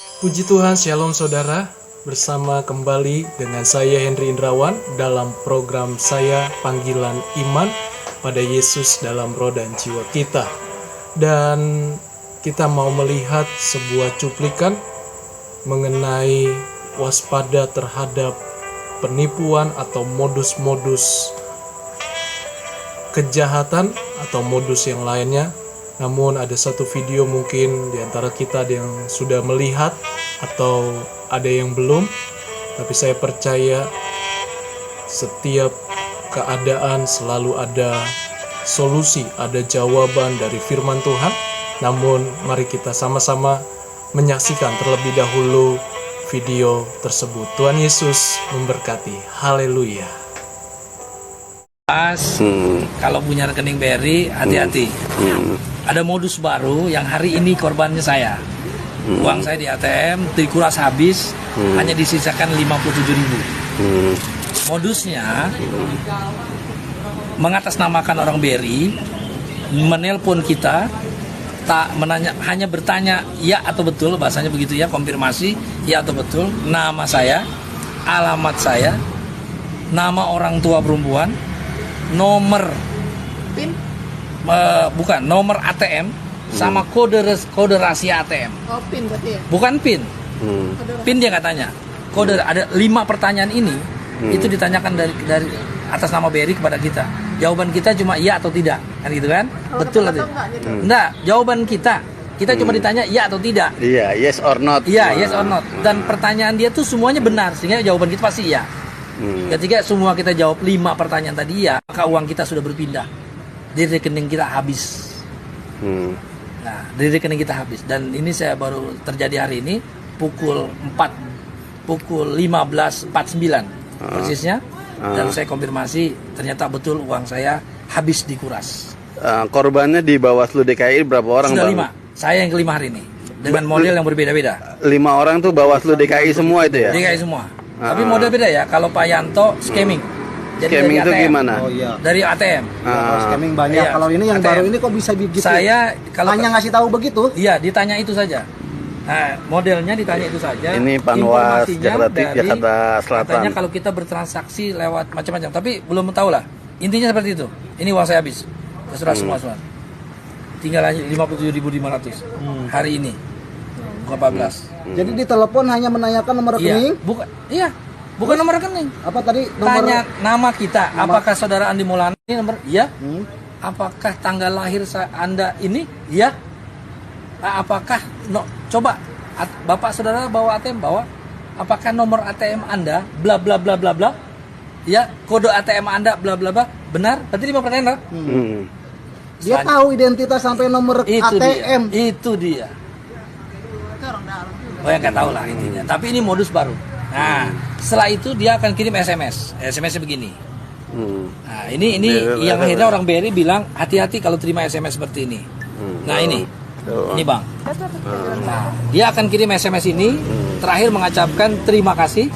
Puji Tuhan, Shalom saudara. Bersama kembali dengan saya Henry Indrawan dalam program saya Panggilan Iman pada Yesus dalam roh dan jiwa kita. Dan kita mau melihat sebuah cuplikan mengenai waspada terhadap penipuan atau modus-modus kejahatan atau modus yang lainnya. Namun ada satu video mungkin di antara kita yang sudah melihat atau ada yang belum, tapi saya percaya setiap keadaan selalu ada solusi, ada jawaban dari firman Tuhan. Namun mari kita sama-sama menyaksikan terlebih dahulu video tersebut. Tuhan Yesus memberkati. Haleluya. Kalau punya rekening BRI, hati-hati. Ada modus baru yang hari ini korbannya saya. Uang saya di ATM dikuras habis, hanya disisakan 57.000. Modusnya mengatasnamakan orang BRI, menelpon kita, hanya bertanya ya atau betul, bahasanya begitu ya, konfirmasi ya atau betul, nama saya, alamat saya, nama orang tua perempuan, nomor PIN, bukan nomor ATM, sama kode rahasia ATM. Oh, PIN berarti ya? Bukan PIN. PIN dia nggak tanya. Kode ada 5 pertanyaan ini itu ditanyakan dari atas nama BRI kepada kita. Jawaban kita cuma iya atau tidak, kan gitu kan? Betul atau enggak? Jawaban kita cuma ditanya iya atau tidak. Iya, yes or not. Iya, yes or not. Dan pertanyaan dia tuh semuanya benar, sehingga jawaban kita pasti iya. Ketika semua kita jawab 5 pertanyaan tadi ya, maka uang kita sudah berpindah. Di rekening kita habis. Nah, di rekening kita habis. Dan ini saya baru terjadi hari ini pukul 15.49 persisnya. Dan saya konfirmasi ternyata betul uang saya habis dikuras. Korbannya di Bawaslu DKI berapa orang? Sudah Bang? 5. Saya yang kelima hari ini. Dengan model yang berbeda-beda. 5 orang tuh Bawaslu DKI semua itu ya? DKI semua. Tapi model beda ya. Kalau Pak Yanto scamming. Jadi Scamming itu ATM. gimana? Oh iya. Dari ATM. Kalau scamming banyak. Iya. Kalau ini yang ATM. baru ini kok bisa begitu? Saya kalau hanya ngasih tahu begitu? iya, ditanya itu saja. Nah, modelnya ditanya itu saja. Ini Panwas Informasinya Jakarta Selatan. Katanya kalau kita bertransaksi lewat macam-macam, tapi belum tahu lah. Intinya seperti itu. Ini uang saya habis. Terserah semua. Tinggal aja 57.500 hari ini. Bukan 14. Jadi di telepon hanya menanyakan nomor rekening? Iya. Bukan nomor rekening. Apa tadi nomor? Tanya nama kita. Apakah saudara Andi Maulana ini nomor? Iya. Apakah tanggal lahir Anda ini? Iya. Apakah coba Bapak saudara bawa ATM, bawa. Apakah nomor ATM Anda bla bla bla bla bla? Ya, kode ATM Anda bla bla bla. Benar? Berarti 5 pertanyaan. Dia tahu identitas sampai nomor ATM. Itu dia. Oh, yang nggak tahu lah intinya. Tapi ini modus baru. Nah, setelah itu dia akan kirim SMS. SMS-nya begini. Nah, ini yang akhirnya orang BRI bilang hati-hati kalau terima SMS seperti ini. Nah, ini Bang. Nah, dia akan kirim SMS ini terakhir mengucapkan terima kasih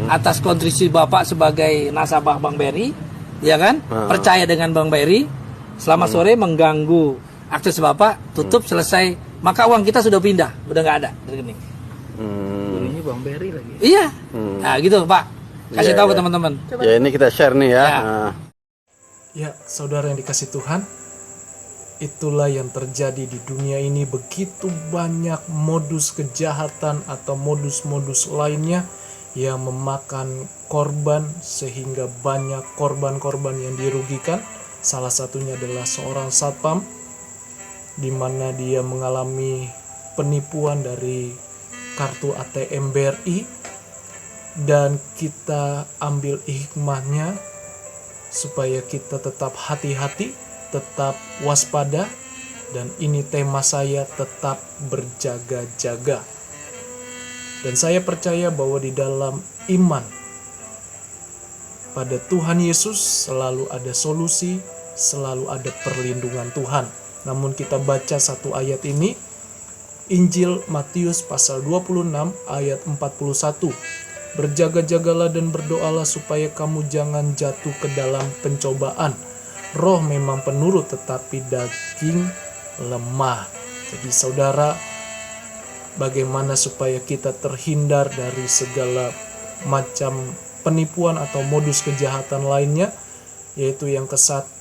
atas kontribusi Bapak sebagai nasabah Bank BRI, ya kan? Percaya dengan Bank BRI. Selamat sore, mengganggu akses Bapak, tutup selesai. Maka uang kita sudah pindah, udah nggak ada di rekening. Ini Bang Beri lagi. Iya. Nah, gitu, Pak. Kasih tahu ke teman-teman. Ya, ini kita share nih ya. Ya, saudara yang dikasih Tuhan, itulah yang terjadi di dunia ini. Begitu banyak modus kejahatan atau modus-modus lainnya yang memakan korban sehingga banyak korban-korban yang dirugikan. Salah satunya adalah seorang satpam di mana dia mengalami penipuan dari kartu ATM BRI, dan kita ambil hikmahnya supaya kita tetap hati-hati, tetap waspada, dan ini tema saya, tetap berjaga-jaga. Dan saya percaya bahwa di dalam iman pada Tuhan Yesus selalu ada solusi, selalu ada perlindungan Tuhan. Namun kita baca satu ayat ini, Injil Matius pasal 26 ayat 41. Berjaga-jagalah dan berdoalah supaya kamu jangan jatuh ke dalam pencobaan. Roh memang penurut tetapi daging lemah. Jadi saudara, bagaimana supaya kita terhindar dari segala macam penipuan atau modus kejahatan lainnya, yaitu yang ke-1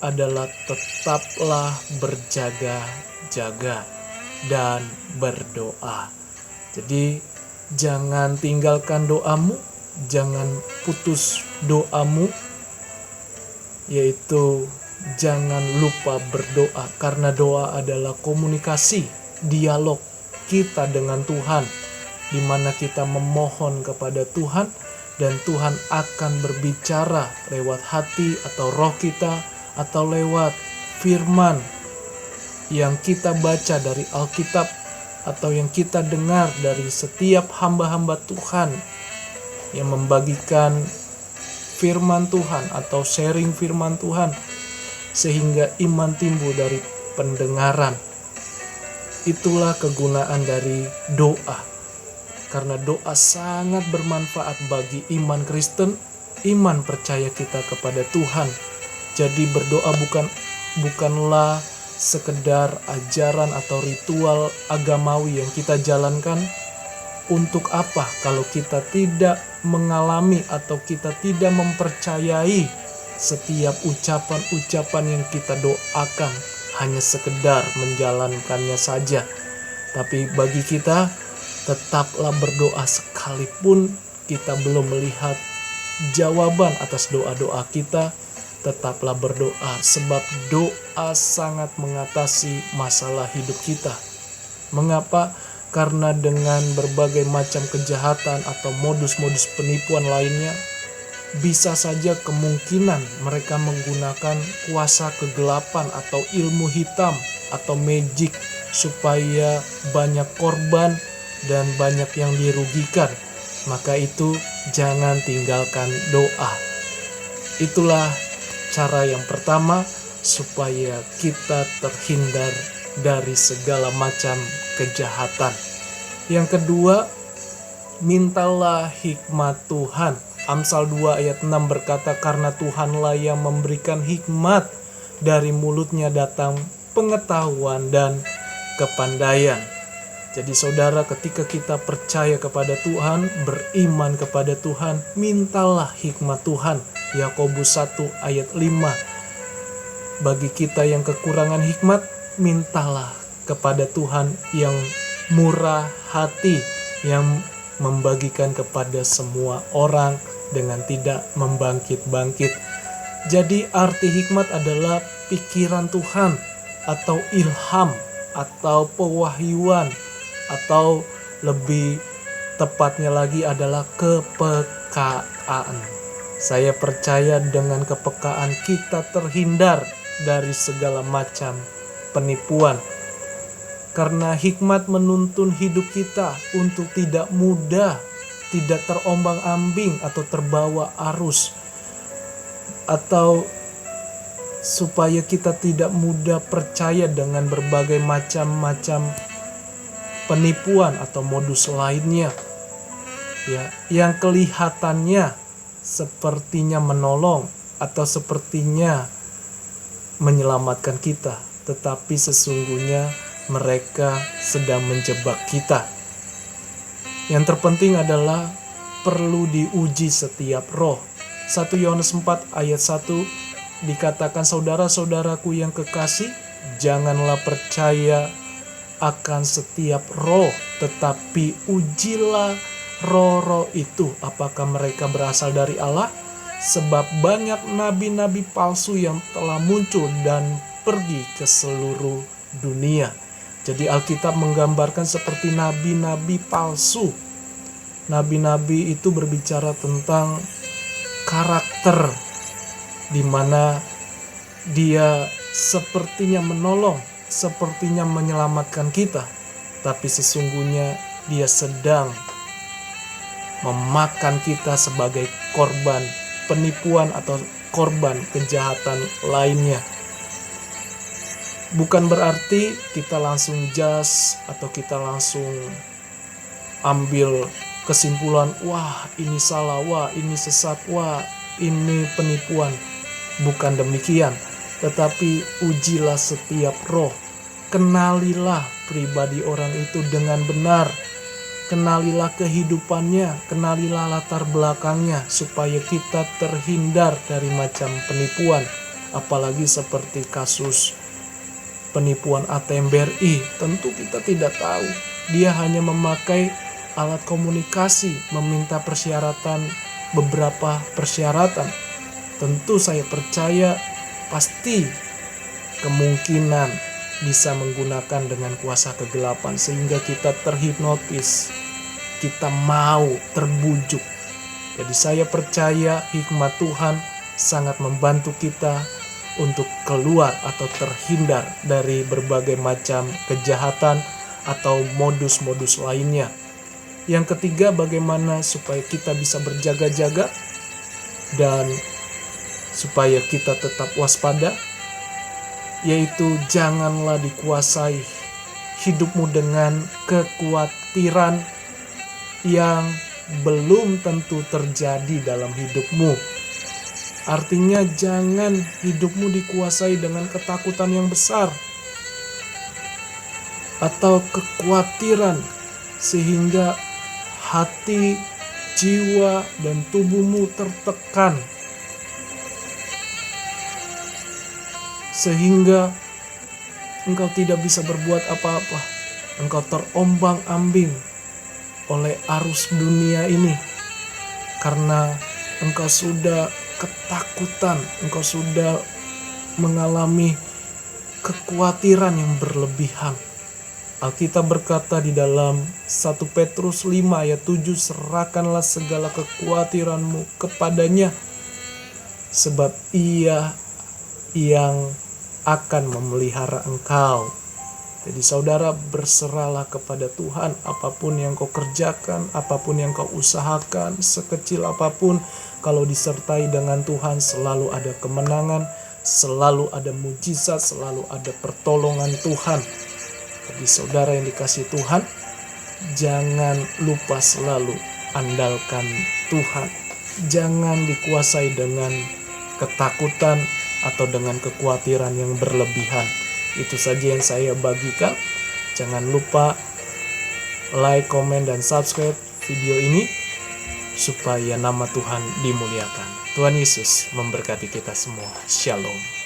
adalah tetaplah berjaga-jaga dan berdoa. Jadi jangan tinggalkan doamu, jangan putus doamu, yaitu jangan lupa berdoa, karena doa adalah komunikasi, dialog kita dengan Tuhan, di mana kita memohon kepada Tuhan dan Tuhan akan berbicara lewat hati atau roh kita atau lewat firman yang kita baca dari Alkitab atau yang kita dengar dari setiap hamba-hamba Tuhan yang membagikan firman Tuhan atau sharing firman Tuhan, sehingga iman timbul dari pendengaran. Itulah kegunaan dari doa, karena doa sangat bermanfaat bagi iman Kristen, iman percaya kita kepada Tuhan. Jadi berdoa bukanlah sekedar ajaran atau ritual agamawi yang kita jalankan. Untuk apa kalau kita tidak mengalami atau kita tidak mempercayai setiap ucapan-ucapan yang kita doakan, hanya sekedar menjalankannya saja. Tapi bagi kita, tetaplah berdoa sekalipun kita belum melihat jawaban atas doa-doa kita. Tetaplah berdoa, sebab doa sangat mengatasi masalah hidup kita. Mengapa? Karena dengan berbagai macam kejahatan atau modus-modus penipuan lainnya, bisa saja kemungkinan mereka menggunakan kuasa kegelapan atau ilmu hitam atau magic supaya banyak korban dan banyak yang dirugikan. Maka itu jangan tinggalkan doa. Itulah cara yang pertama supaya kita terhindar dari segala macam kejahatan. Yang kedua, mintalah hikmat Tuhan. Amsal 2 ayat 6 berkata, karena Tuhanlah yang memberikan hikmat, dari mulutnya datang pengetahuan dan kepandaian. Jadi saudara, ketika kita percaya kepada Tuhan, beriman kepada Tuhan, mintalah hikmat Tuhan. Yakobus 1 ayat 5. Bagi kita yang kekurangan hikmat, mintalah kepada Tuhan yang murah hati, yang membagikan kepada semua orang dengan tidak membangkit-bangkit. Jadi arti hikmat adalah pikiran Tuhan atau ilham atau pewahyuan, atau lebih tepatnya lagi adalah kepekaan. Saya percaya dengan kepekaan kita terhindar dari segala macam penipuan. Karena hikmat menuntun hidup kita untuk tidak mudah, tidak terombang-ambing atau terbawa arus, atau supaya kita tidak mudah percaya dengan berbagai macam-macam penipuan atau modus lainnya, ya, yang kelihatannya sepertinya menolong atau sepertinya menyelamatkan kita, tetapi sesungguhnya mereka sedang menjebak kita. Yang terpenting adalah perlu diuji setiap roh. 1 Yohanes 4 ayat 1 dikatakan, saudara-saudaraku yang kekasih, janganlah percaya akan setiap roh, tetapi ujilah roh-roh itu apakah mereka berasal dari Allah, sebab banyak nabi-nabi palsu yang telah muncul dan pergi ke seluruh dunia. Jadi Alkitab menggambarkan seperti nabi-nabi palsu. Nabi-nabi itu berbicara tentang karakter, di mana dia sepertinya menolong, sepertinya menyelamatkan kita, tapi sesungguhnya dia sedang memakan kita sebagai korban penipuan atau korban kejahatan lainnya. Bukan berarti kita langsung judge atau kita langsung ambil kesimpulan, wah ini salah, wah ini sesat, wah ini penipuan. Bukan demikian, tetapi ujilah setiap roh, kenalilah pribadi orang itu dengan benar. Kenalilah kehidupannya, kenalilah latar belakangnya, supaya kita terhindar dari macam penipuan. Apalagi seperti kasus penipuan ATM BRI, tentu kita tidak tahu. Dia hanya memakai alat komunikasi, meminta persyaratan, beberapa persyaratan. Tentu saya percaya pasti kemungkinan bisa menggunakan dengan kuasa kegelapan sehingga kita terhipnotis, kita mau terbujuk. Jadi saya percaya hikmat Tuhan sangat membantu kita untuk keluar atau terhindar dari berbagai macam kejahatan atau modus-modus lainnya. Yang ketiga, bagaimana supaya kita bisa berjaga-jaga dan supaya kita tetap waspada, yaitu janganlah dikuasai hidupmu dengan kekhawatiran yang belum tentu terjadi dalam hidupmu. Artinya jangan hidupmu dikuasai dengan ketakutan yang besar atau kekhawatiran sehingga hati, jiwa, dan tubuhmu tertekan, sehingga engkau tidak bisa berbuat apa-apa. Engkau terombang-ambing oleh arus dunia ini karena engkau sudah ketakutan, engkau sudah mengalami kekhawatiran yang berlebihan. Alkitab berkata di dalam 1 Petrus 5 ayat 7, serahkanlah segala kekhawatiranmu kepadanya, sebab Ia yang akan memelihara engkau. Jadi saudara, berserahlah kepada Tuhan. Apapun yang kau kerjakan, apapun yang kau usahakan, sekecil apapun, kalau disertai dengan Tuhan selalu ada kemenangan, selalu ada mujizat, selalu ada pertolongan Tuhan. Jadi saudara yang dikasihi Tuhan, jangan lupa selalu andalkan Tuhan. Jangan dikuasai dengan ketakutan atau dengan kekhawatiran yang berlebihan. Itu saja yang saya bagikan. Jangan lupa like, komen, dan subscribe video ini supaya nama Tuhan dimuliakan. Tuhan Yesus memberkati kita semua. Shalom.